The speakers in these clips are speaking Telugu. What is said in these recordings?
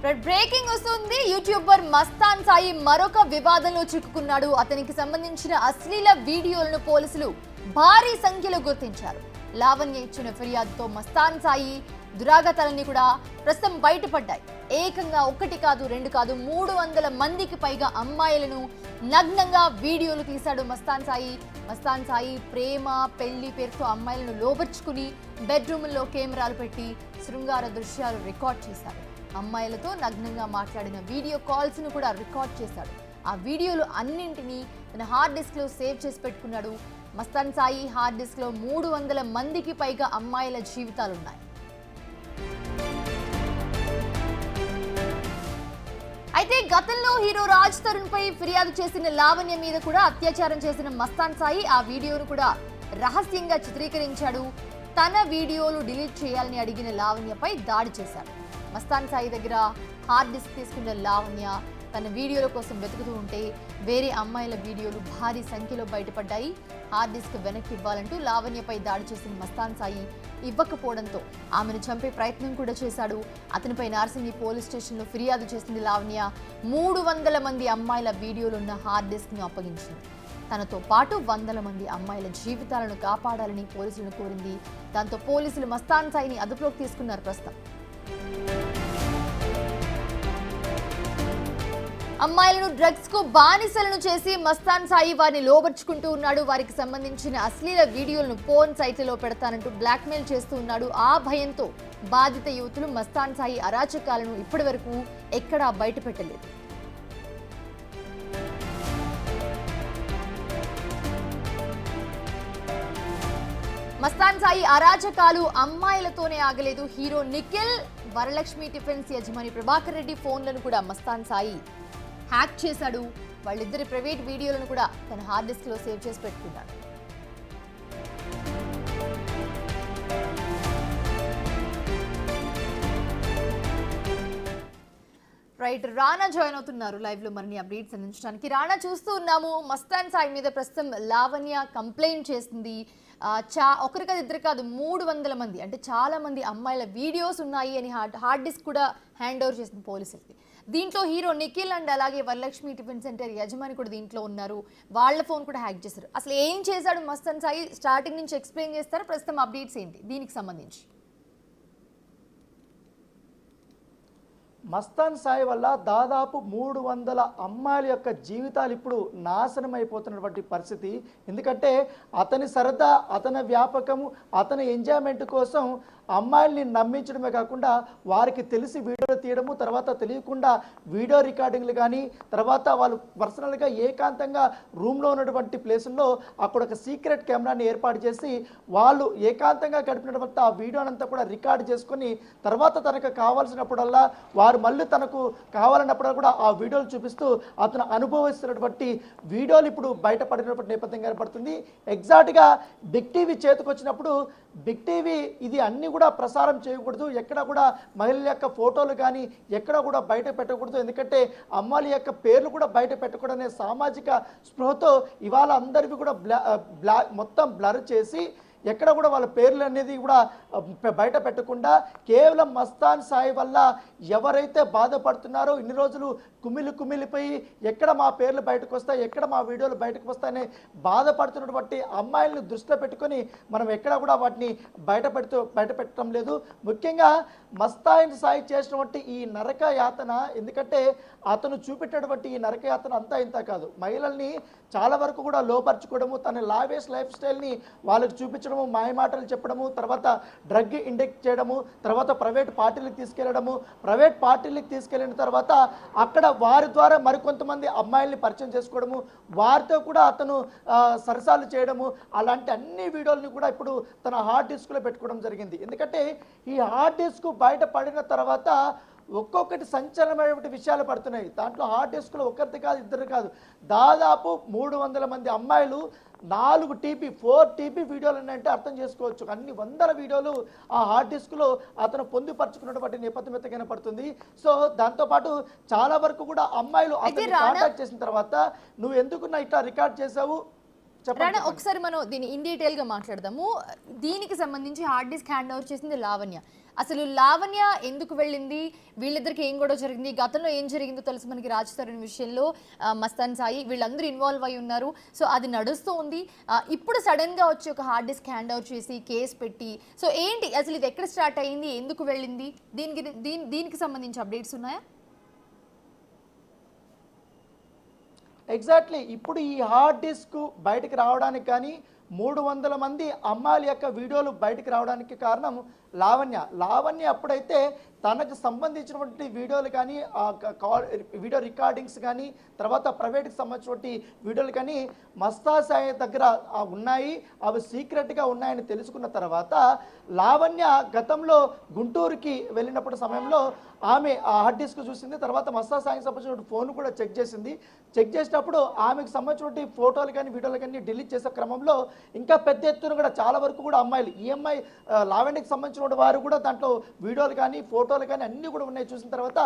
బ్రేకింగ్ వస్తుంది. యూట్యూబర్ మస్తాన్ సాయి మరొక వివాదంలో చిక్కుకున్నాడు. అతనికి సంబంధించిన అశ్లీల వీడియోలను పోలీసులు భారీ సంఖ్యలో గుర్తించారు. లావణ్య ఇచ్చిన ఫిర్యాదుతో మస్తాన్ సాయి దురాగతాలన్నీ కూడా ప్రస్తుతం బయటపడ్డాయి. ఏకంగా ఒకటి కాదు, రెండు కాదు, 300 మందికి పైగా అమ్మాయిలను నగ్నంగా వీడియోలు తీశాడు మస్తాన్ సాయి. మస్తాన్ సాయి ప్రేమ పెళ్లి పేరుతో అమ్మాయిలను లోబర్చుకుని బెడ్రూమ్లో కెమెరాలు పెట్టి శృంగార దృశ్యాలు రికార్డ్ చేశాడు. అమ్మాయిలతో నగ్నంగా మాట్లాడిన వీడియో కాల్స్ ను కూడా రికార్డ్ చేశాడు. ఆ వీడియోలు అన్నింటినీ తన హార్డ్ డిస్క్ లో సేవ్ చేసి పెట్టుకున్నాడు. మస్తాన్ సాయి హార్డ్ డిస్క్ లో 300 మందికి పైగా అమ్మాయిల జీవితాలున్నాయి. అయితే గతంలో హీరో రాజ్ తరుణ్ పై ఫిర్యాదు చేసిన లావణ్య మీద కూడా అత్యాచారం చేసిన మస్తాన్ సాయి ఆ వీడియోను కూడా రహస్యంగా చిత్రీకరించాడు. తన వీడియోలు డిలీట్ చేయాలని అడిగిన లావణ్యపై దాడి చేశాడు. మస్తాన్ సాయి దగ్గర హార్డ్ డిస్క్ తీసుకున్న లావణ్య తన వీడియోల కోసం వెతుకుతూ ఉంటే వేరే అమ్మాయిల వీడియోలు భారీ సంఖ్యలో బయటపడ్డాయి. హార్డ్ డిస్క్ వెనక్కి ఇవ్వాలంటూ లావణ్యపై దాడి చేసిన మస్తాన్ సాయి ఇవ్వకపోవడంతో ఆమెను చంపే ప్రయత్నం కూడా చేశాడు. అతనిపై నార్సింగి పోలీస్ స్టేషన్లో ఫిర్యాదు చేసింది లావణ్య. 300 మంది అమ్మాయిల వీడియోలున్న హార్డ్ డిస్క్ను అప్పగించింది. తనతో పాటు 100 మంది అమ్మాయిల జీవితాలను కాపాడాలని పోలీసులను కోరింది. దాంతో పోలీసులు మస్తాన్ సాయిని అదుపులోకి తీసుకున్నారు. ప్రస్తుతం అమ్మాయిలను డ్రగ్స్ కు బానిసలను చేసి మస్తాన్ సాయి వారిని లోబర్చుకుంటూ ఉన్నాడు. వారికి సంబంధించిన అశ్లీల వీడియోలను ఫోన్ సైట్లలో పెడతానంటూ బ్లాక్మెయిల్ చేస్తూ ఉన్నాడు. ఆ భయంతో బాధిత యువతులు మస్తాన్ సాయి అరాచకాలను ఇప్పటి వరకు ఎక్కడా బయట పెట్టలేదు. మస్తాన్ సాయి అరాచకాలు అమ్మాయిలతోనే ఆగలేదు. హీరో నిఖిల్, వరలక్ష్మి టిఫిన్స్ యజమాని ప్రభాకర్ రెడ్డి ఫోన్లను కూడా మస్తాన్ సాయి హ్యాక్ చేశాడు. వాళ్ళిద్దరి ప్రైవేట్ వీడియోలను కూడా తన హార్డ్ డిస్క్ లో సేవ్ చేసి పెట్టుకున్నాడు. రైట్, రానా జాయిన్ అవుతున్నారు లైవ్ లో మరిన్ని అప్డేట్స్ అందించడానికి. రానా, చూస్తూ ఉన్నాము మస్తాన్ సాయి మీద ప్రస్తుతం లావణ్య కంప్లైంట్ చేస్తుంది. ఒకరి కాదు, ఇద్దరు కాదు, 300 మంది అంటే చాలా మంది అమ్మాయిల వీడియోస్ ఉన్నాయి అని హార్డ్ డిస్క్ కూడా హ్యాండ్ ఓవర్ చేసింది పోలీసులకి. దీంట్లో హీరో నిఖిల్ అండ్ అలాగే వరలక్ష్మి టిఫిన్ సెంటర్ యజమాని కూడా దీంట్లో ఉన్నారు. వాళ్ళ ఫోన్ కూడా హ్యాక్ చేశారు. అసలు ఏం చేశాడు మస్తాన్ సాయి స్టార్టింగ్ నుంచి ఎక్స్ప్లెయిన్ చేస్తారు. ప్రస్తుతం అప్డేట్స్ ఏంటి దీనికి సంబంధించి? మస్తాన్ సాయి వల్ల దాదాపు 300 అమ్మాయిల యొక్క జీవితాలు ఇప్పుడు నాశనం అయిపోతున్నటువంటి పరిస్థితి. ఎందుకంటే అతని సరదా, అతని వ్యాపకము, అతని ఎంజాయ్మెంట్ కోసం అమ్మాయిల్ని నమ్మించడమే కాకుండా వారికి తెలిసి వీడియోలు తీయడము, తర్వాత తెలియకుండా వీడియో రికార్డింగ్లు కానీ, తర్వాత వాళ్ళు పర్సనల్గా ఏకాంతంగా రూమ్లో ఉన్నటువంటి ప్లేసుల్లో అక్కడ ఒక సీక్రెట్ కెమెరాని ఏర్పాటు చేసి వాళ్ళు ఏకాంతంగా గడిపినటువంటి ఆ వీడియోనంతా కూడా రికార్డ్ చేసుకొని తర్వాత తనకు కావాల్సినప్పుడల్లా వారు మళ్ళీ తనకు కావాలన్నప్పుడు కూడా ఆ వీడియోలు చూపిస్తూ అతను అనుభవిస్తున్నటువంటి వీడియోలు ఇప్పుడు బయటపడినటువంటి నేపథ్యం ఏర్పడుతుంది. ఎగ్జాక్ట్గా బిగ్ టీవీ చేతికి వచ్చినప్పుడు బిగ్ టీవీ ఇది అన్ని కూడా ప్రసారం చేయకూడదు, ఎక్కడ కూడా మహిళల యొక్క ఫోటోలు కానీ ఎక్కడ కూడా బయట పెట్టకూడదు, ఎందుకంటే అమ్మాయిల యొక్క పేర్లు కూడా బయట పెట్టకూడదు అనే సామాజిక స్పృహతో ఇవాళ అందరివి కూడా మొత్తం బ్లర్ చేసి ఎక్కడ కూడా వాళ్ళ పేర్లు అనేది కూడా బయట పెట్టకుండా కేవలం మస్తాన్ సాయి వల్ల ఎవరైతే బాధపడుతున్నారో ఇన్ని రోజులు కుమిలిపోయి ఎక్కడ మా పేర్లు బయటకు వస్తాయి, ఎక్కడ మా వీడియోలు బయటకు వస్తాయని బాధపడుతున్నటువంటి అమ్మాయిలను దృష్టిలో పెట్టుకొని మనం ఎక్కడ కూడా వాటిని బయట పెట్టడం లేదు. ముఖ్యంగా మస్తాన్ సాయి చేసినటువంటి ఈ నరక యాతన, ఎందుకంటే అతను చూపెట్టినటువంటి ఈ నరక యాతన అంతా ఇంత కాదు. మహిళల్ని చాలా వరకు కూడా లోపరుచుకోవడము, తన లావేస్ లైఫ్ స్టైల్ని వాళ్ళకి చూపించడము, మాయమాటలు చెప్పడము, తర్వాత డ్రగ్ ఇండెక్ట్ చేయడము, తర్వాత ప్రైవేట్ పార్టీలకు తీసుకెళ్లడము, ప్రైవేట్ పార్టీలకు తీసుకెళ్లిన తర్వాత అక్కడ వారి ద్వారా మరికొంతమంది అమ్మాయిల్ని పరిచయం చేసుకోవడము, వారితో కూడా అతను సరసాలు చేయడము, అలాంటి అన్ని వీడియోలని కూడా ఇప్పుడు తన హార్డ్ డిస్క్లో పెట్టుకోవడం జరిగింది. ఎందుకంటే ఈ హార్డ్ డిస్క్ బయట పడిన తర్వాత ఒక్కొక్కటి సంచలనమైనటువంటి విషయాలు పడుతున్నాయి. దాంట్లో హార్డ్ డిస్క్లో ఒకరిది కాదు, ఇద్దరు కాదు, దాదాపు 300 మంది అమ్మాయిలు 4 TB 4 TB వీడియోలు ఉన్నాయంటే అర్థం చేసుకోవచ్చు. అన్ని 100 వీడియోలు ఆ హార్డ్ డిస్క్లో అతను పొందుపరుచుకున్నటువంటి నేపథ్యం కనపడుతుంది. సో దాంతోపాటు చాలా వరకు కూడా అమ్మాయిలు అతన్ని కాంటాక్ట్ చేసిన తర్వాత నువ్వు ఎందుకు ఇట్లా రికార్డ్ చేసావు, రాణా ఒకసారి మనం దీన్ని ఇన్ డీటెయిల్ గా మాట్లాడదాము. దీనికి సంబంధించి హార్డ్ డిస్క్ హ్యాండ్ ఓవర్ చేసింది లావణ్య. అసలు లావణ్య ఎందుకు వెళ్ళింది, వీళ్ళిద్దరికి ఏం గొడవ జరిగింది, గతంలో ఏం జరిగిందో తెలుసు మనకి. రాజ్ తరుణ్ విషయంలో మస్తాన్ సాయి వీళ్ళందరూ ఇన్వాల్వ్ అయి ఉన్నారు. సో అది నడుస్తూ ఉంది. ఇప్పుడు సడన్ గా వచ్చి ఒక హార్డ్ డిస్క్ హ్యాండ్ ఓవర్ చేసి కేసు పెట్టి, సో ఏంటి అసలు ఇది ఎక్కడ స్టార్ట్ అయ్యింది, ఎందుకు వెళ్ళింది, దీనికి సంబంధించి అప్డేట్స్ ఉన్నాయా? ఎగ్జాక్ట్లీ ఇప్పుడు ఈ హార్డ్ డిస్క్ బయటకు రావడానికి కానీ 300 మంది అమ్మాయిల యొక్క వీడియోలు బయటకు రావడానికి కారణం లావణ్య అప్పుడైతే తనకు సంబంధించినటువంటి వీడియోలు కానీ వీడియో రికార్డింగ్స్ కానీ తర్వాత ప్రైవేట్కి సంబంధించినటువంటి వీడియోలు కానీ మస్తాన్ సాయి దగ్గర ఉన్నాయి, అవి సీక్రెట్గా ఉన్నాయని తెలుసుకున్న తర్వాత లావణ్య గతంలో గుంటూరుకి వెళ్ళినప్పుడు సమయంలో ఆమె ఆ హార్డ్ డిస్క్ చూసింది. తర్వాత మస్తాన్ సాయికి సంబంధించిన ఫోన్ కూడా చెక్ చేసింది. చెక్ చేసినప్పుడు ఆమెకు సంబంధించినటువంటి ఫోటోలు కానీ వీడియోలు కానీ డిలీట్ చేసే క్రమంలో ఇంకా పెద్ద ఎత్తున కూడా చాలా వరకు కూడా అమ్మాయిలు ఈఎంఐ లావణ్యకి సంబంధించిన వారు కూడా దాంట్లో వీడియోలు కానీ ఫోటోలు కానీ అన్నీ కూడా ఉన్నాయి. చూసిన తర్వాత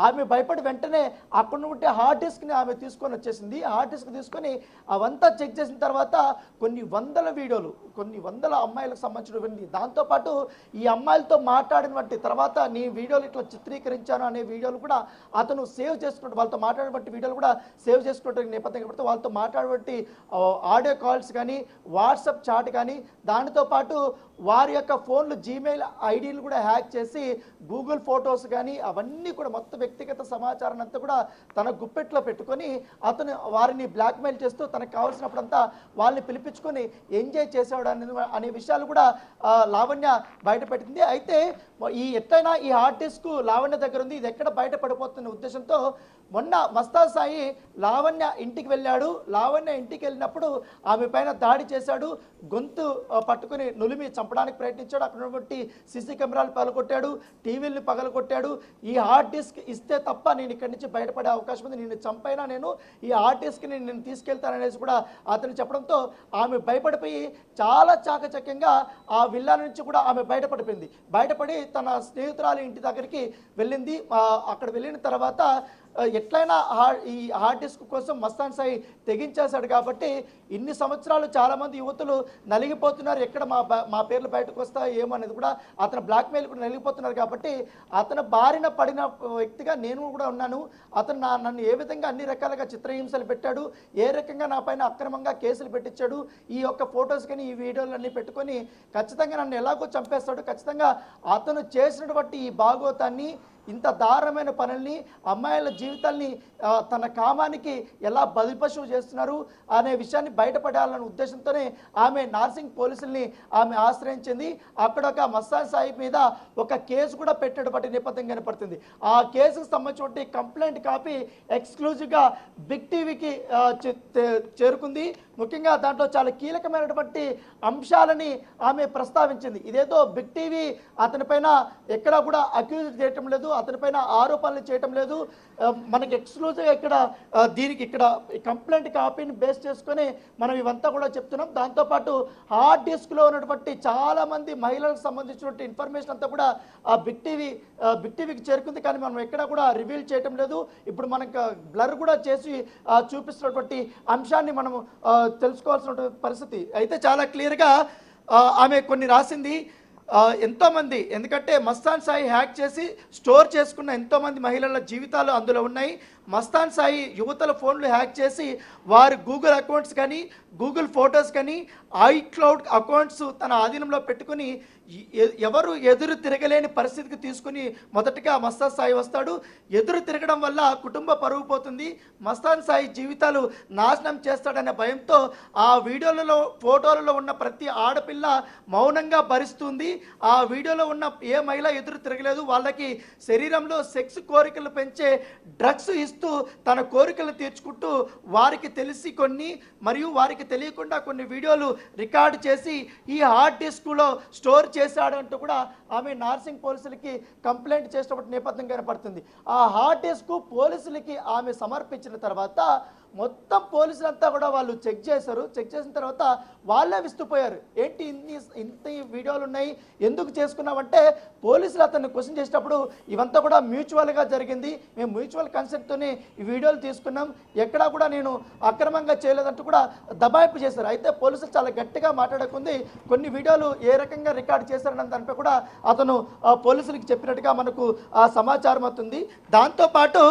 ఆమె భయపడి వెంటనే అక్కడ ఉంటే హార్డ్ డిస్క్ని ఆమె తీసుకొని వచ్చేసింది. హార్డ్ డిస్క్ తీసుకొని అవంతా చెక్ చేసిన తర్వాత కొన్ని వందల వీడియోలు, కొన్ని వందల అమ్మాయిలకు సంబంధించినవి, దాంతోపాటు ఈ అమ్మాయిలతో మాట్లాడినటువంటి తర్వాత నీ వీడియోలు ఇట్లా చిత్రీకరించాను అనే వీడియోలు కూడా అతను సేవ్ చేసుకున్నట్టు, వాళ్ళతో మాట్లాడినటువంటి వీడియోలు కూడా సేవ్ చేసుకున్నట్టు నేపథ్యం కాబట్టి వాళ్ళతో మాట్లాడబట్టి ఆడియో కాల్స్ కానీ వాట్సాప్ చాట్ కానీ, దానితో పాటు వారి యొక్క ఫోన్లు జీమెయిల్ ఐడీలు కూడా హ్యాక్ చేసి గూగుల్ ఫొటోస్ కానీ అవన్నీ కూడా మొత్తం వ్యక్తిగత సమాచారాన్ని అంతా కూడా తన గుప్పెట్లో పెట్టుకొని అతను వారిని బ్లాక్మెయిల్ చేస్తూ తనకు కావాల్సినప్పుడంతా వాళ్ళని పిలిపించుకొని ఎంజాయ్ చేసేవాడు అనే విషయాలు కూడా లావణ్య బయటపెట్టింది. అయితే ఎట్లయినా ఈ హార్డ్ డిస్క్ లావణ్య దగ్గర ఉంది, ఇది ఎక్కడ బయటపడిపోతున్న ఉద్దేశంతో మొన్న మస్తాన్ సాయి లావణ్య ఇంటికి వెళ్ళాడు. లావణ్య ఇంటికి వెళ్ళినప్పుడు ఆమె పైన దాడి చేశాడు, గొంతు పట్టుకుని నులిమి చంపడానికి ప్రయత్నించాడు. అక్కడ ఉన్నటువంటి సీసీ కెమెరాలు పగలగొట్టాడు, టీవీలను పగలగొట్టాడు. ఈ హార్డ్ డిస్క్ ఇస్తే తప్ప నేను ఇక్కడి నుంచి బయటపడే అవకాశం ఉంది, నేను చంపైనా నేను ఈ హార్డ్ డిస్క్ని నేను తీసుకెళ్తాననేసి కూడా అతను చెప్పడంతో ఆమె భయపడిపోయి చాలా చాకచక్యంగా ఆ విల్లా నుంచి కూడా ఆమె బయటపడిపోయింది. బయటపడి తన స్నేహితురాలి ఇంటి దగ్గరికి వెళ్ళింది. అక్కడ వెళ్ళిన తర్వాత ఎట్లయినా ఈ హార్డ్ డిస్క్ కోసం మస్తాన్ సాయి తెగించేశాడు కాబట్టి ఇన్ని సంవత్సరాలు చాలామంది యువతులు నలిగిపోతున్నారు, ఎక్కడ మా పేర్లు బయటకు వస్తాయో ఏమో అనేది కూడా అతను బ్లాక్మెయిల్ కూడా నలిగిపోతున్నారు. కాబట్టి అతను బారిన పడిన వ్యక్తిగా నేను కూడా ఉన్నాను. అతను నన్ను ఏ విధంగా అన్ని రకాలుగా చిత్రహింసలు పెట్టాడు, ఏ రకంగా నా పైన అక్రమంగా కేసులు పెట్టించాడు, ఈ యొక్క ఫొటోస్ కానీ ఈ వీడియోలు అన్నీ పెట్టుకొని ఖచ్చితంగా నన్ను ఎలాగో చంపేస్తాడు, ఖచ్చితంగా అతను చేసినటువంటి ఈ భాగోతాన్ని, ఇంత దారుణమైన పనుల్ని, అమ్మాయిల జీవితాల్ని తన కామానికి ఎలా బలిపశువు చేస్తున్నారు అనే విషయాన్ని బయటపడాలనే ఉద్దేశంతోనే ఆమె నార్సింగ్ పోలీసుల్ని ఆమె ఆశ్రయించింది. అక్కడ ఒక మస్తాన్ సాయి మీద ఒక కేసు కూడా పెట్టేటువంటి నేపథ్యం కనపడుతుంది. ఆ కేసుకు సంబంధించిన కంప్లైంట్ కాపీ ఎక్స్క్లూజివ్గా బిగ్ టీవీకి చేరుకుంది. ముఖ్యంగా దాంట్లో చాలా కీలకమైనటువంటి అంశాలని ఆమె ప్రస్తావించింది. ఇదేదో బిగ్ టీవీ అతనిపైన ఎక్కడా కూడా అక్యూజ్ చేయటం లేదు, అతనిపైన ఆరోపణలు చేయటం లేదు. మనకి ఎక్స్క్లూజివ్గా దీనికి ఇక్కడ కంప్లైంట్ కాపీని బేస్ చేసుకొని మనం ఇవంతా కూడా చెప్తున్నాం. దాంతోపాటు హార్డ్ డిస్క్లో ఉన్నటువంటి చాలామంది మహిళలకు సంబంధించినటువంటి ఇన్ఫర్మేషన్ అంతా కూడా ఆ బిగ్ టీవీకి చేరుకుంది. కానీ మనం ఎక్కడా కూడా రివీల్ చేయటం లేదు. ఇప్పుడు మనకు బ్లర్ కూడా చేసి చూపిస్తున్నటువంటి అంశాన్ని మనం తెలుసుకోవాల్సిన పరిస్థితి అయితే చాలా క్లియర్గా ఆమె కొన్ని రాసింది. ఎంతోమంది, ఎందుకంటే మస్తాన్ సాయి హ్యాక్ చేసి స్టోర్ చేసుకున్న ఎంతోమంది మహిళల జీవితాలు అందులో ఉన్నాయి. మస్తాన్ సాయి యువతల ఫోన్లు హ్యాక్ చేసి వారి గూగుల్ అకౌంట్స్ కానీ గూగుల్ ఫొటోస్ కానీ ఐక్లౌడ్ అకౌంట్స్ తన ఆధీనంలో పెట్టుకుని ఎవరు ఎదురు తిరగలేని పరిస్థితికి తీసుకుని మొదటగా మస్తాన్ సాయి వస్తాడు. ఎదురు తిరగడం వల్ల కుటుంబ పరువు పోతుంది, మస్తాన్ సాయి జీవితాలు నాశనం చేస్తాడనే భయంతో ఆ వీడియోలలో ఫోటోలలో ఉన్న ప్రతి ఆడపిల్ల మౌనంగా భరిస్తుంది. ఆ వీడియోలో ఉన్న ఏ మహిళ ఎదురు తిరగలేదు. వాళ్ళకి శరీరంలో సెక్స్ కోరికలు పెంచే డ్రగ్స్ ఇస్తూ తన కోరికలు తీర్చుకుంటూ వారికి తెలిసి కొన్ని మరియు వారికి తెలియకుండా కొన్ని వీడియోలు రికార్డు చేసి ఈ హార్డ్ డిస్క్లో స్టోర్ చేశాడంటూ కూడా ఆమె నార్సింగ్ పోలీసులకి కంప్లైంట్ చేసినప్పుడు నేపథ్యం కనపడుతుంది. ఆ హార్డ్ డిస్క్ పోలీసులకి ఆమె సమర్పించిన తర్వాత మొత్తం పోలీసులంతా కూడా వాళ్ళు చెక్ చేశారు. చెక్ చేసిన తర్వాత వాళ్ళే విస్తుపోయారు. ఏంటి ఇంత వీడియోలు ఉన్నాయి, ఎందుకు చేసుకున్నామంటే పోలీసులు అతన్ని క్వశ్చన్ చేసేటప్పుడు ఇవంతా కూడా మ్యూచువల్గా జరిగింది, మేము మ్యూచువల్ కన్సెంట్తోనే ఈ వీడియోలు తీసుకున్నాం, ఎక్కడా కూడా నేను అక్రమంగా చేయలేదంటూ కూడా దబాయింపు చేశారు. అయితే పోలీసులు చాలా గట్టిగా మాట్లాడకుంది కొన్ని వీడియోలు ఏ రకంగా రికార్డ్ చేశారన్న దానిపై కూడా అతను పోలీసులకి చెప్పినట్టుగా మనకు సమాచారం అవుతుంది. దాంతోపాటు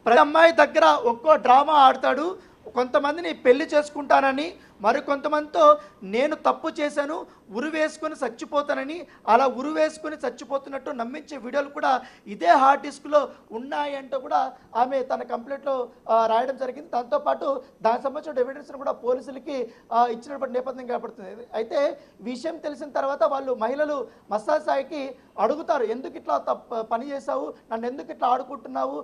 ప్రతి అమ్మాయి దగ్గర ఒక్కో డ్రామా ఆడతాడు. కొంతమందిని పెళ్లి చేసుకుంటానని, మరికొంతమందితో నేను తప్పు చేశాను, ఉరి వేసుకొని చచ్చిపోతానని, అలా ఉరి వేసుకొని చచ్చిపోతున్నట్టు నమ్మించే వీడియోలు కూడా ఇదే హార్డ్ డిస్క్లో ఉన్నాయంటూ కూడా ఆమె తన కంప్లైంట్లో రాయడం జరిగింది. దాంతోపాటు దానికి సంబంధించిన ఎవిడెన్స్ను కూడా పోలీసులకి ఇచ్చినటువంటి నేపథ్యం కనపడుతుంది. అయితే విషయం తెలిసిన తర్వాత వాళ్ళు మహిళలు మస్తాన్ సాయికి అడుగుతారు, ఎందుకు ఇట్లా పని చేశావు, నన్ను ఎందుకు ఇట్లా ఆడుకుంటున్నావు,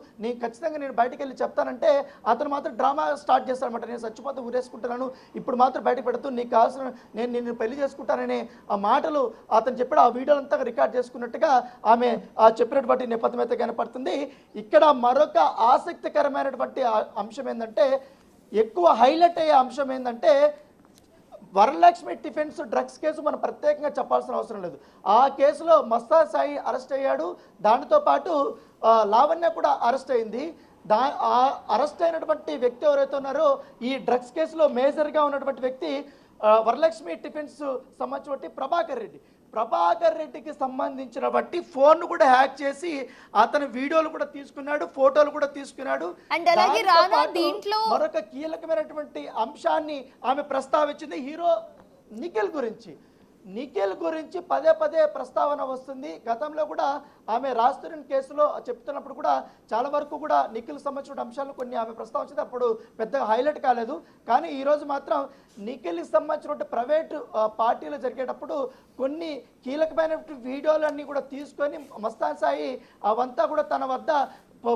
ఖచ్చితంగా నేను బయటకు వెళ్ళి చెప్తానంటే అతను మాత్రం డ్రామా స్టార్ట్ చేస్తారనమాట. నేను చచ్చిపోతే ఉరేసుకుంటున్నాను, ఇప్పుడు మాత్రం బయటకు పెడుతూ నీకు కావాల్సిన నేను నిన్ను పెళ్లి చేసుకుంటాననే ఆ మాటలు అతను చెప్పాడు. ఆ వీడియోలు అంతా రికార్డ్ చేసుకున్నట్టుగా ఆమె చెప్పినటువంటి నేపథ్యం అయితే కనపడుతుంది. ఇక్కడ మరొక ఆసక్తికరమైనటువంటి అంశం ఏంటంటే, ఎక్కువ హైలైట్ అయ్యే అంశం ఏంటంటే, వరలక్ష్మి టిఫిన్స్ డ్రగ్స్ కేసు మనం ప్రత్యేకంగా చెప్పాల్సిన అవసరం లేదు. ఆ కేసులో మస్తాన్ సాయి అరెస్ట్ అయ్యాడు, దానితో పాటు లావణ్య కూడా అరెస్ట్ అయింది. అరెస్ట్ అయినటువంటి వ్యక్తి ఎవరైతే ఉన్నారో ఈ డ్రగ్స్ కేసులో మేజర్గా ఉన్నటువంటి వ్యక్తి వరలక్ష్మి టిఫిన్స్ సంబంధించిన ప్రభాకర్ రెడ్డికి సంబంధించిన బట్టి ఫోన్ కూడా హ్యాక్ చేసి అతని వీడియోలు కూడా తీసుకున్నాడు, ఫోటోలు కూడా తీసుకున్నాడు. మరొక కీలకమైనటువంటి అంశాన్ని ఆమె ప్రస్తావించింది హీరో నిఖిల్ గురించి పదే పదే ప్రస్తావన వస్తుంది. గతంలో కూడా ఆమె రాస్తున్న కేసులో చెప్తున్నప్పుడు కూడా చాలా వరకు కూడా నిఖిల్ సంబంధించిన అంశాలు కొన్ని ఆమె ప్రస్తావించింది, అప్పుడు పెద్దగా హైలైట్ కాలేదు. కానీ ఈరోజు మాత్రం నిఖిల్కి సంబంధించిన ప్రైవేటు పార్టీలు జరిగేటప్పుడు కొన్ని కీలకమైన వీడియోలన్నీ కూడా తీసుకొని మస్తాన్ సాయి అవంతా కూడా తన వద్ద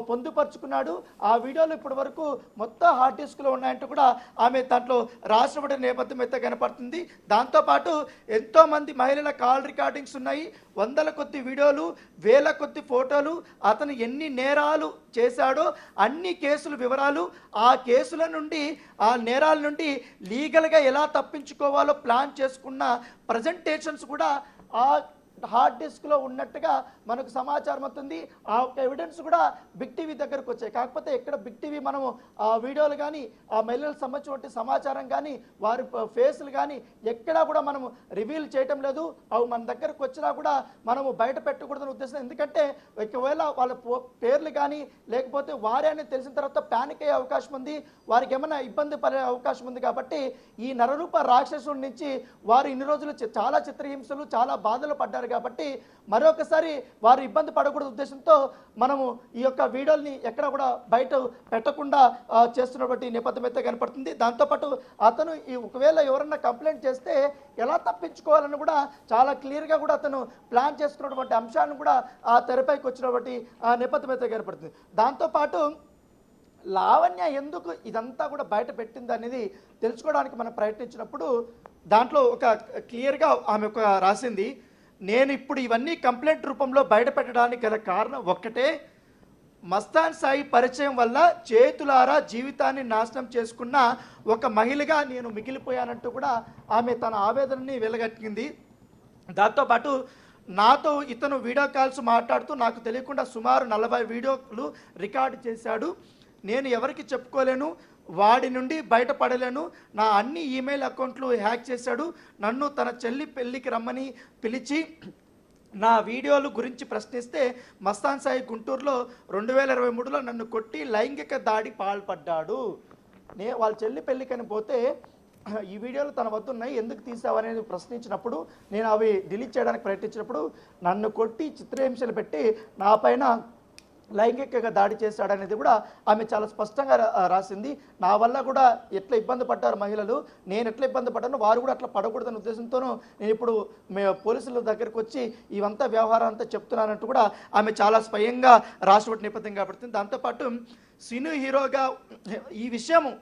పొందుపరుచుకున్నాడు. ఆ వీడియోలు ఇప్పటి వరకు మొత్తం హార్డ్ డిస్క్లో ఉన్నాయంటూ కూడా ఆమె దాంట్లో రాష్ట్రపతి నేపథ్యం అయితే కనపడుతుంది. దాంతోపాటు ఎంతోమంది మహిళల కాల్ రికార్డింగ్స్ ఉన్నాయి, వందల కొద్ది వీడియోలు, వేల కొద్ది ఫోటోలు, అతను ఎన్ని నేరాలు చేశాడో అన్ని కేసుల వివరాలు, ఆ కేసుల నుండి ఆ నేరాల నుండి లీగల్గా ఎలా తప్పించుకోవాలో ప్లాన్ చేసుకున్న ప్రజెంటేషన్స్ కూడా ఆ హార్డ్ డిస్క్లో ఉన్నట్టుగా మనకు సమాచారం అవుతుంది. ఆ ఎవిడెన్స్ కూడా బిగ్ టీవీ దగ్గరకు వచ్చాయి. కాకపోతే ఎక్కడ బిగ్ టీవీ మనము ఆ వీడియోలు కానీ ఆ మహిళలకు సంబంధించినటువంటి సమాచారం కానీ వారి ఫేస్లు కానీ ఎక్కడా కూడా మనము రివీల్ చేయటం లేదు. అవి మన దగ్గరకు వచ్చినా కూడా మనము బయట పెట్టకూడదని ఉద్దేశం. ఎందుకంటే ఒకవేళ వాళ్ళ పేర్లు కానీ లేకపోతే వారే అని తెలిసిన తర్వాత ప్యానిక్ అయ్యే అవకాశం ఉంది, వారికి ఏమైనా ఇబ్బంది పడే అవకాశం ఉంది. కాబట్టి ఈ నరరూప రాక్షసుడి నుంచి వారు ఇన్ని రోజులు చాలా చిత్రహింసలు, చాలా బాధలు పడ్డారు. కాబట్టి మరొకసారి వారు ఇబ్బంది పడకూడదు ఉద్దేశంతో మనము ఈ యొక్క వీడియోల్ని ఎక్కడ కూడా బయట పెట్టకుండా చేస్తున్నటువంటి నేపథ్యం అయితే కనపడుతుంది. దాంతోపాటు అతను ఒకవేళ ఎవరన్నా కంప్లైంట్ చేస్తే ఎలా తప్పించుకోవాలని కూడా చాలా క్లియర్గా కూడా అతను ప్లాన్ చేసుకున్నటువంటి అంశాన్ని కూడా ఆ తెరపైకి వచ్చినటువంటి నేపథ్యం అయితే కనపడుతుంది. దాంతోపాటు లావణ్య ఎందుకు ఇదంతా కూడా బయట పెట్టింది అనేది తెలుసుకోవడానికి మనం ప్రయత్నించినప్పుడు దాంట్లో ఒక క్లియర్గా ఆమె ఒక రాసింది, నేను ఇప్పుడు ఇవన్నీ కంప్లైంట్ రూపంలో బయట పెట్టడానికి గల కారణం ఒక్కటే, మస్తాన్ సాయి పరిచయం వల్ల చేతులారా జీవితాన్ని నాశనం చేసుకున్న ఒక మహిళగా నేను మిగిలిపోయానంటూ కూడా ఆమె తన ఆవేదనని వెలగట్టింది. దాంతోపాటు నాతో ఇతను వీడియో కాల్స్ మాట్లాడుతూ నాకు తెలియకుండా సుమారు 40 వీడియోలు రికార్డు చేశాడు. నేను ఎవరికి చెప్పుకోలేను, వాడి నుండి బయటపడలేను. నా అన్ని ఈమెయిల్ అకౌంట్లు హ్యాక్ చేశాడు. నన్ను తన చెల్లి పెళ్ళికి రమ్మని పిలిచి నా వీడియోలు గురించి ప్రశ్నిస్తే మస్తాన్ సాయి గుంటూరులో 2023లో నన్ను కొట్టి లైంగిక దాడి పాల్పడ్డాడు. వాళ్ళ చెల్లి పెళ్ళికని పోతే ఈ వీడియోలు తన వద్ద ఉన్నాయి, ఎందుకు తీసావనేది ప్రశ్నించినప్పుడు నేను అవి డిలీట్ చేయడానికి ప్రయత్నించినప్పుడు నన్ను కొట్టి చిత్రహింసలు పెట్టి నా పైన లైంగికంగా దాడి చేశాడనేది కూడా ఆమె చాలా స్పష్టంగా రాసింది. నా వల్ల కూడా ఎట్లా ఇబ్బంది పడ్డారు మహిళలు, నేను ఎట్లా ఇబ్బంది పడ్డాను, వారు కూడా అట్లా పడకూడదనే ఉద్దేశంతోనూ నేను ఇప్పుడు పోలీసుల దగ్గరకు వచ్చి ఇవంతా వ్యవహారం అంతా చెప్తున్నానంటూ కూడా ఆమె చాలా స్వయంగా రాసినటువంటి నేపథ్యం కాబట్టి. దాంతోపాటు సినీ హీరోగా ఈ విషయము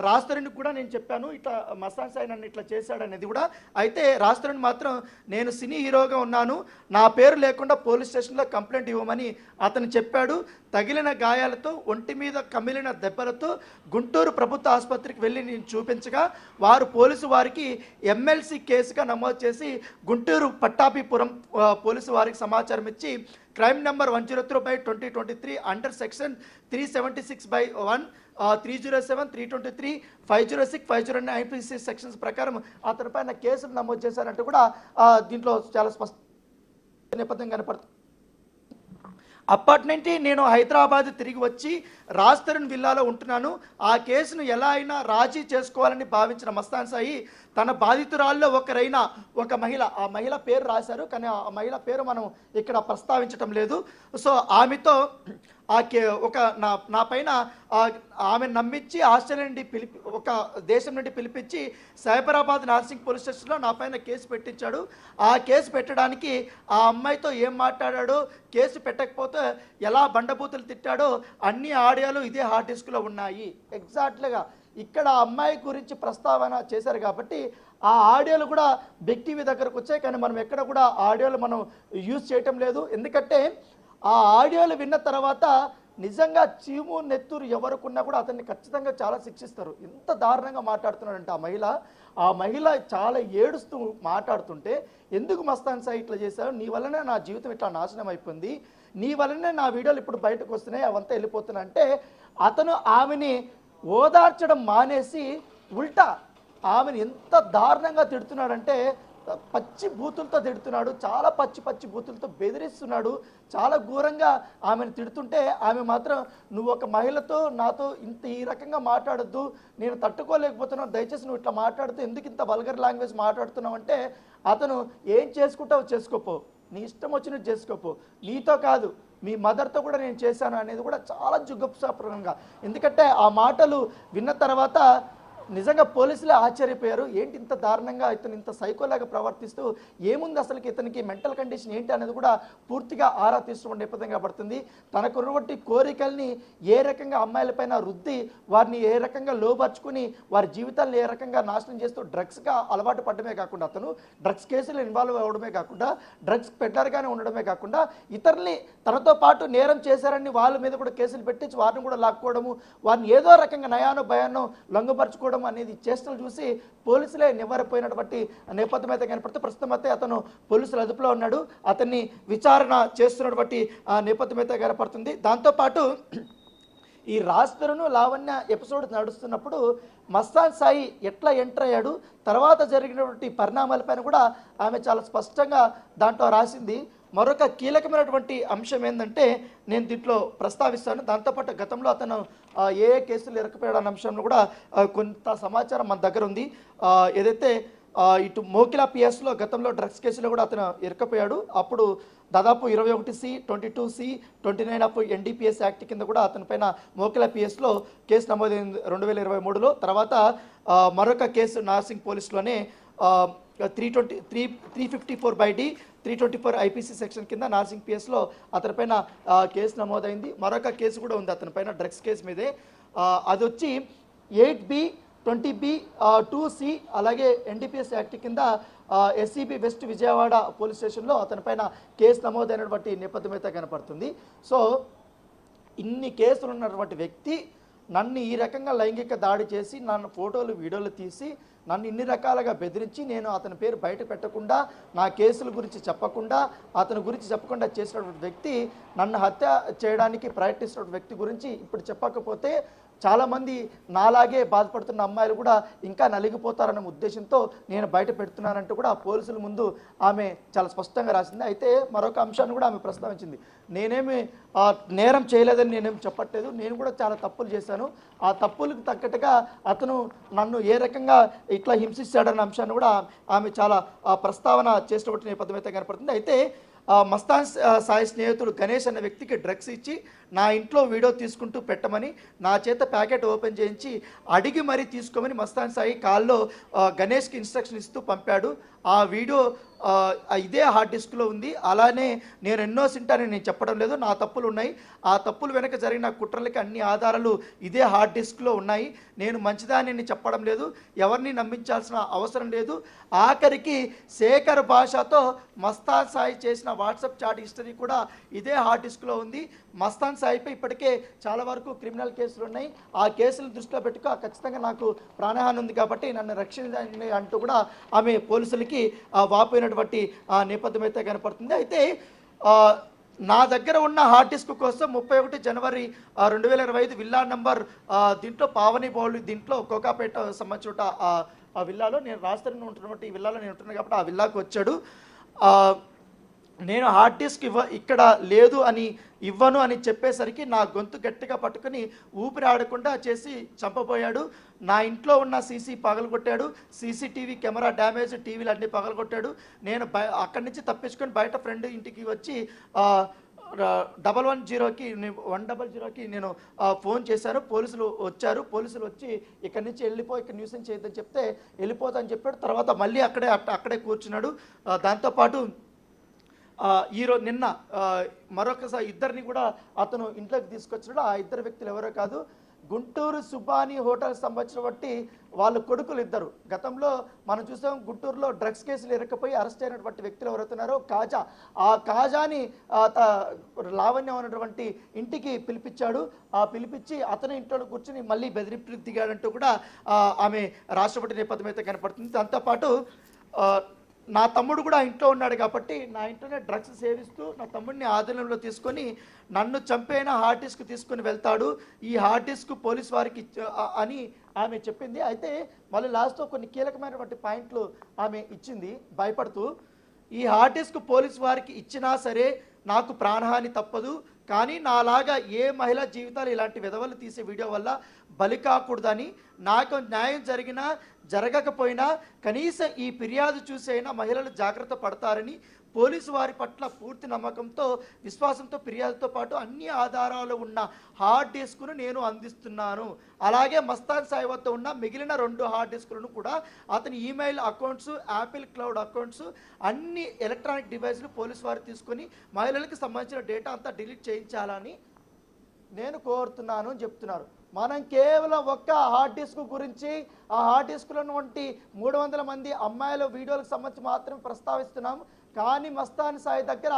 రాజ్ తరుణ్కి కూడా నేను చెప్పాను ఇట్లా మస్తాన్ సాయి నన్ను ఇట్లా చేశాడనేది కూడా. అయితే రాజ్ తరుణ్ మాత్రం నేను సినీ హీరోగా ఉన్నాను, నా పేరు లేకుండా పోలీస్ స్టేషన్లో కంప్లైంట్ ఇవ్వమని అతను చెప్పాడు. తగిలిన గాయాలతో ఒంటి మీద కమిలిన దెబ్బలతో గుంటూరు ప్రభుత్వ ఆసుపత్రికి వెళ్ళి నేను చూపించగా పోలీసు వారికి ఎమ్మెల్సీ కేసుగా నమోదు చేసి గుంటూరు పట్టాభిపురం పోలీసు వారికి సమాచారం ఇచ్చి crime number 103/2023 under section 376/1 307, 323, 506, 509 IPC sections ప్రకారం అతని పైన కేసులు నమోదు చేశారంటూ కూడా దీంట్లో చాలా స్పష్ట నేపథ్యం కనపడుతుంది. అప్పటి నుండి నేను హైదరాబాద్ తిరిగి వచ్చి రాజ్ తరుణ్ విల్లాలో ఉంటున్నాను. ఆ కేసును ఎలా అయినా రాజీ చేసుకోవాలని భావించిన మస్తాన్ సాయి తన బాధితురాల్లో ఒకరైన ఒక మహిళ, ఆ మహిళ పేరు రాశారు కానీ ఆ మహిళ పేరు మనం ఇక్కడ ప్రస్తావించటం లేదు. సో ఆమెతో నా పైన ఆమె నమ్మించి ఆస్ట్రేలియా నుండి ఒక దేశం నుండి పిలిపించి సైబరాబాద్ నార్సింగ్ పోలీస్ స్టేషన్లో నా పైన కేసు పెట్టించాడు. ఆ కేసు పెట్టడానికి ఆ అమ్మాయితో ఏం మాట్లాడాడో, కేసు పెట్టకపోతే ఎలా బండబూతులు తిట్టాడో అన్ని ఆడియోలు ఇదే హార్డ్ డిస్క్లో ఉన్నాయి. ఎగ్జాక్ట్గా ఇక్కడ అమ్మాయి గురించి ప్రస్తావన చేశారు కాబట్టి ఆ ఆడియోలు కూడా బిగ్ టీవీ దగ్గరకు వచ్చాయి. కానీ మనం ఎక్కడ కూడా ఆడియోలు మనం యూజ్ చేయటం లేదు. ఎందుకంటే ఆ ఆడియోలు విన్న తర్వాత నిజంగా చీము నెత్తూరు ఎవరుకున్నా కూడా అతన్ని ఖచ్చితంగా చాలా శిక్షిస్తారు. ఎంత దారుణంగా మాట్లాడుతున్నాడంటే ఆ మహిళ చాలా ఏడుస్తూ మాట్లాడుతుంటే, ఎందుకు మస్తాన్ సాయి ఇట్లా చేశావు, నీ వల్లనే నా జీవితం ఇట్లా నాశనం అయిపోయింది, నీ వల్లనే నా వీడియోలు ఇప్పుడు బయటకు వస్తున్నాయి, అవంతా వెళ్ళిపోతున్నా అంటే అతను ఆమెని ఓదార్చడం మానేసి ఉల్టా ఆమెను ఎంత దారుణంగా తిడుతున్నాడంటే పచ్చి బూతులతో తిడుతున్నాడు. చాలా పచ్చి బూతులతో బెదిరిస్తున్నాడు. చాలా ఘోరంగా ఆమెను తిడుతుంటే ఆమె మాత్రం నువ్వు ఒక మహిళతో నాతో ఈ రకంగా మాట్లాడొద్దు, నేను తట్టుకోలేకపోతున్నాను, దయచేసి నువ్వు ఇట్లా మాట్లాడుతూ ఎందుకు ఇంత వల్గర్ లాంగ్వేజ్ మాట్లాడుతున్నావు అంటే అతను ఏం చేసుకుంటావు చేసుకోపో, నీ ఇష్టం వచ్చినట్టు చేసుకోపో, నీతో కాదు మీ మదర్తో కూడా నేను చేశాను అనేది కూడా చాలా జుగుప్సాప్రంగా. ఎందుకంటే ఆ మాటలు విన్న తర్వాత నిజంగా పోలీసులే ఆశ్చర్యపోయారు. ఏంటి ఇంత దారుణంగా ఇతను ఇంత సైకోలాగా ప్రవర్తిస్తూ ఏముంది అసలుకి ఇతనికి మెంటల్ కండిషన్ ఏంటి అనేది కూడా పూర్తిగా ఆరా తీస్తున్న నేపథ్యంగా పడుతుంది. తనకున్నటువంటి కోరికల్ని ఏ రకంగా అమ్మాయిలపైన రుద్ది వారిని ఏ రకంగా లోపరుచుకుని వారి జీవితాలను ఏ రకంగా నాశనం చేస్తూ డ్రగ్స్గా అలవాటు పడడమే కాకుండా అతను డ్రగ్స్ కేసులు ఇన్వాల్వ్ అవ్వడమే కాకుండా డ్రగ్స్ పెడ్లర్గానే ఉండడమే కాకుండా ఇతరుల్ని తనతో పాటు నేరం చేశారని వాళ్ళ మీద కూడా కేసులు పెట్టించి వారిని కూడా లాక్కోవడము, వారిని ఏదో రకంగా నయానో భయానో లొంగపరుచుకోవడం అనేది చేష్టలు చూసి పోలీసులే నివ్వరపోయినటువంటి నేపథ్యం అయితే కనపడుతుంది. ప్రస్తుతం అయితే అతను పోలీసుల అదుపులో ఉన్నాడు. అతన్ని విచారణ చేస్తున్నటువంటి నేపథ్యం అయితే కనపడుతుంది. దాంతోపాటు ఈ రాజ్ తరుణ్ లావణ్య ఎపిసోడ్ నడుస్తున్నప్పుడు మస్తాన్ సాయి ఎట్లా ఎంటర్ అయ్యాడు, తర్వాత జరిగినటువంటి పరిణామాలపైన కూడా ఆమె చాలా స్పష్టంగా దాంట్లో రాసింది. మరొక కీలకమైనటువంటి అంశం ఏంటంటే నేను దీంట్లో ప్రస్తావిస్తాను. దాంతోపాటు గతంలో అతను ఏ కేసులు ఇరకపోయాడన్న అంశంలో కూడా కొంత సమాచారం మన దగ్గర ఉంది. ఏదైతే ఇటు మోకిలా పిఎస్లో గతంలో డ్రగ్స్ కేసులో కూడా అతను ఇరకపోయాడు. అప్పుడు దాదాపు 21C, 22C, 29 of NDPS act కింద కూడా అతని పైన మోకిలా పిఎస్లో కేసు నమోదైంది 2023లో. తర్వాత మరొక కేసు నార్సింగ్ పోలీసులోనే 354/D 324 IPC సెక్షన్ కింద నార్సింగ్ పిఎస్లో అతనిపైన కేసు నమోదైంది. మరొక కేసు కూడా ఉంది అతనిపైన డ్రగ్స్ కేసు మీదే. అది వచ్చి 8B, 20B, 2C అలాగే NDPS యాక్ట్ కింద SCB వెస్ట్ విజయవాడ పోలీస్ స్టేషన్లో అతనిపైన కేసు నమోదైనటువంటి నేపథ్యం అయితే కనపడుతుంది. సో ఇన్ని కేసులు ఉన్నటువంటి వ్యక్తి నన్ను ఈ రకంగా లైంగిక దాడి చేసి నన్ను ఫోటోలు వీడియోలు తీసి నన్ను ఇన్ని రకాలుగా బెదిరించి నేను అతని పేరు బయట పెట్టకుండా నా కేసుల గురించి చెప్పకుండా అతని గురించి చెప్పకుండా చేసినటువంటి వ్యక్తి నన్ను హత్య చేయడానికి ప్రయత్నిస్తున్న వ్యక్తి గురించి ఇప్పుడు చెప్పకపోతే చాలామంది నాలాగే బాధపడుతున్న అమ్మాయిలు కూడా ఇంకా నలిగిపోతారన్న ఉద్దేశంతో నేను బయట పెడుతున్నానంటూ కూడా పోలీసుల ముందు ఆమె చాలా స్పష్టంగా రాసింది. అయితే మరొక అంశాన్ని కూడా ఆమె ప్రస్తావించింది. నేనేమి నేరం చేయలేదని నేనేం చెప్పట్లేదు, నేను కూడా చాలా తప్పులు చేశాను, ఆ తప్పులకు తగ్గట్టుగా అతను నన్ను ఏ రకంగా ఇట్లా హింసిస్తాడన్న అంశాన్ని కూడా ఆమె చాలా ప్రస్తావన చేసినటువంటి నేపథ్యం అయితే కనపడుతుంది. అయితే మస్తాన్ సాయి స్నేహితుడు గణేష్ అనే వ్యక్తికి డ్రగ్స్ ఇచ్చి నా ఇంట్లో వీడియో తీసుకుంటూ పెట్టమని నా చేత ప్యాకెట్ ఓపెన్ చేయించి అడిగి మరీ తీసుకోమని మస్తాన్ సాయి కాల్లో గణేష్కి ఇన్స్ట్రక్షన్ ఇస్తూ పంపాడు. ఆ వీడియో ఇదే హార్డ్ డిస్క్లో ఉంది. అలానే నేను ఎన్నో సింటానని నేను చెప్పడం లేదు, నా తప్పులు ఉన్నాయి. ఆ తప్పులు వెనక జరిగిన కుట్రలకి అన్ని ఆధారాలు ఇదే హార్డ్ డిస్క్లో ఉన్నాయి. నేను మంచిదాన్ని చెప్పడం లేదు, ఎవరిని నమ్మించాల్సిన అవసరం లేదు. ఆఖరికి శేఖర్ భాషతో మస్తాన్ సాయి చేసిన వాట్సాప్ చాట్ హిస్టరీ కూడా ఇదే హార్డ్ డిస్క్లో ఉంది. మస్తాన్ సాయిపై ఇప్పటికే చాలా వరకు క్రిమినల్ కేసులు ఉన్నాయి. ఆ కేసులను దృష్టిలో పెట్టుకో ఖచ్చితంగా నాకు ప్రాణహాని ఉంది కాబట్టి నన్ను రక్షించండి అంటూ కూడా ఆమె పోలీసులకి వాపోయినటువంటి నేపథ్యం అయితే కనపడుతుంది. అయితే నా దగ్గర ఉన్న హార్డ్ డిస్క్ కోసం 31 జనవరి 2025 విల్లా నంబర్ దీంట్లో పావని బౌల్ దీంట్లో కోకాపేట సంబంధించిన ఆ విల్లాలో నేను రాజధాని ఉంటున్నటువంటి ఈ విల్లాలో నేను ఉంటున్నాను కాబట్టి ఆ విల్లాకు వచ్చాడు. నేను హార్డ్ డిస్క్ ఇక్కడ లేదు అని ఇవ్వను అని చెప్పేసరికి నా గొంతు గట్టిగా పట్టుకుని ఊపిరి ఆడకుండా చేసి చంపబోయాడు. నా ఇంట్లో ఉన్న సీసీ పగలగొట్టాడు, సీసీటీవీ కెమెరా డ్యామేజ్, టీవీలు అన్నీ పగలగొట్టాడు. నేను అక్కడి నుంచి తప్పించుకొని బయట ఫ్రెండ్ ఇంటికి వచ్చి 110కి నేను ఫోన్ చేశాను. పోలీసులు వచ్చారు. పోలీసులు వచ్చి ఇక్కడి నుంచి వెళ్ళిపోయి ఇక్కడ న్యూసెన్స్ చేయొద్దని చెప్తే వెళ్ళిపోదని చెప్పాడు. తర్వాత మళ్ళీ అక్కడే కూర్చున్నాడు. దాంతోపాటు ఈరోజు నిన్న మరొకసారి ఇద్దరిని కూడా అతను ఇంట్లోకి తీసుకొచ్చినాడు. ఆ ఇద్దరు వ్యక్తులు ఎవరో కాదు, గుంటూరు సుబాని హోటల్ సంబంధించినటువంటి వాళ్ళ కొడుకులు ఇద్దరు. గతంలో మనం చూసాం గుంటూరులో డ్రగ్స్ కేసులు ఇరకపోయి అరెస్ట్ అయినటువంటి వ్యక్తులు ఎవరైతున్నారో కాజా, ఆ కాజాని లావణ్యం అనేటువంటి ఇంటికి పిలిపించాడు. పిలిపించి అతని ఇంట్లో కూర్చుని మళ్ళీ బెదిరింపులకు దిగాడంటూ కూడా ఆమె రాష్ట్రపతి నేపథ్యం అయితే కనపడుతుంది. దాంతోపాటు నా తమ్ముడు కూడా ఇంట్లో ఉన్నాడు కాబట్టి నా ఇంట్లోనే డ్రగ్స్ సేవిస్తూ నా తమ్ముడిని ఆధీనంలో తీసుకొని నన్ను చంపైన హార్డ్ డిస్క్ తీసుకొని వెళ్తాడు. ఈ హార్డ్ డిస్క్ పోలీస్ వారికి అని ఆమె చెప్పింది. అయితే మళ్ళీ లాస్ట్లో కొన్ని కీలకమైనటువంటి పాయింట్లు ఆమె ఇచ్చింది భయపడుతూ. ఈ హార్డ్ డిస్క్ పోలీస్ వారికి ఇచ్చినా సరే నాకు ప్రాణహాని తప్పదు, కానీ నాలాగా ఏ మహిళా జీవితాలు ఇలాంటి విధవలు తీసే వీడియో వల్ల బలి కాకూడదని, నాకు న్యాయం జరిగినా జరగకపోయినా కనీసం ఈ ఫిర్యాదు చూసైనా మహిళలు జాగ్రత్త పడతారని పోలీసు వారి పట్ల పూర్తి నమ్మకంతో విశ్వాసంతో ఫిర్యాదుతో పాటు అన్ని ఆధారాలు ఉన్న హార్డ్ డిస్క్ను నేను అందిస్తున్నాను. అలాగే మస్తాన్ సాయి వద్ద ఉన్న మిగిలిన 2 హార్డ్ డిస్కులను కూడా అతని email accounts, Apple cloud accounts, అన్ని ఎలక్ట్రానిక్ డివైస్లు పోలీసు వారు తీసుకొని మహిళలకు సంబంధించిన డేటా అంతా డిలీట్ చేయించాలని నేను కోరుతున్నాను అని చెప్తున్నారు. మనం కేవలం ఒక్క హార్డ్ డిస్క్ గురించి, ఆ హార్డ్ డిస్క్లను వంటి 300 మంది అమ్మాయిల వీడియోలకు సంబంధించి మాత్రమే ప్రస్తావిస్తున్నాం. కానీ మస్తాన్ సాయి దగ్గర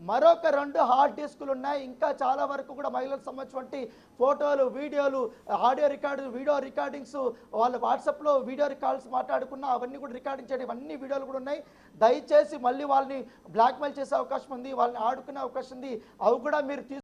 మరొక 2 హార్డ్ డిస్కులు ఉన్నాయి. ఇంకా చాలా వరకు కూడా మహిళలకు సంబంధించినటువంటి ఫోటోలు, వీడియోలు, ఆడియో రికార్డు, వీడియో రికార్డింగ్స్, వాళ్ళు వాట్సాప్లో వీడియో రికార్డ్స్ మాట్లాడుకున్న అవన్నీ కూడా రికార్డింగ్ చేయడం, అన్ని వీడియోలు కూడా ఉన్నాయి. దయచేసి మళ్ళీ వాళ్ళని బ్లాక్మెయిల్ చేసే అవకాశం ఉంది, వాళ్ళని ఆడుకునే అవకాశం ఉంది. అవి కూడా మీరు